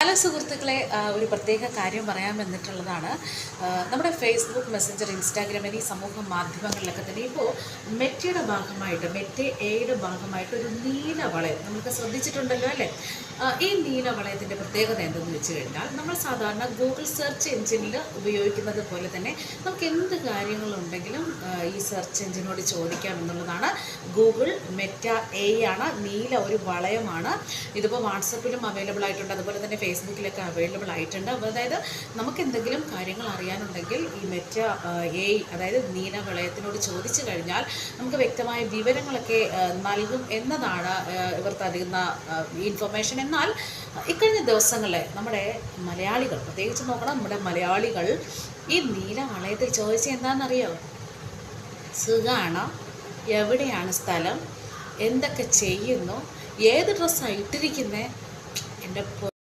Hello സുഹൃത്തുക്കളെ, ഒരു പ്രത്യേക കാര്യം പറയാൻ വന്നിട്ടുള്ളതാണ്. നമ്മുടെ ഫേസ്ബുക്ക്, മെസ്സഞ്ചർ, ഇൻസ്റ്റാഗ്രാം എന്നീ സമൂഹ മാധ്യമങ്ങളിലൊക്കെ തന്നെ ഇപ്പോൾ മെറ്റയുടെ ഭാഗമായിട്ട്, മെറ്റ എയുടെ ഭാഗമായിട്ട് ഒരു നീല വളയം നമുക്ക് ശ്രദ്ധിച്ചിട്ടുണ്ടല്ലോ അല്ലേ? ഈ നീല വളയത്തിൻ്റെ പ്രത്യേകത എന്തെന്ന് വെച്ച് കഴിഞ്ഞാൽ, നമ്മൾ സാധാരണ ഗൂഗിൾ സെർച്ച് എഞ്ചിനിൽ ഉപയോഗിക്കുന്നത് പോലെ തന്നെ നമുക്ക് എന്ത് കാര്യങ്ങളുണ്ടെങ്കിലും ഈ സെർച്ച് എഞ്ചിനോട് ചോദിക്കാം എന്നുള്ളതാണ്. ഗൂഗിൾ മെറ്റ എ ആണ്, നീല ഒരു വളയമാണ്. ഇതിപ്പോൾ വാട്സപ്പിലും അവൈലബിൾ ആയിട്ടുണ്ട്, അതുപോലെ തന്നെ ഫേസ്ബുക്കിലൊക്കെ അവൈലബിൾ ആയിട്ടുണ്ട്. അതായത് നമുക്ക് എന്തെങ്കിലും കാര്യങ്ങൾ അറിയാനുണ്ടെങ്കിൽ ഈ മെറ്റ എ, അതായത് നീല വളയത്തിനോട് ചോദിച്ചു കഴിഞ്ഞാൽ നമുക്ക് വ്യക്തമായ വിവരങ്ങളൊക്കെ നൽകും എന്നതാണ് ഇവർ തരുന്ന ഇൻഫർമേഷൻ. എന്നാൽ ഇക്കഴിഞ്ഞ ദിവസങ്ങളിൽ നമ്മുടെ മലയാളികൾ, പ്രത്യേകിച്ച് നോക്കണം, നമ്മുടെ മലയാളികൾ ഈ നീല വളയത്തിൽ ചോദിച്ച എന്താണെന്നറിയോ? സുഖാണോ, എവിടെയാണ് സ്ഥലം, എന്തൊക്കെ ചെയ്യുന്നു, ഏത് ഡ്രസ്സാണ് ഇട്ടിരിക്കുന്നത്? എൻ്റെ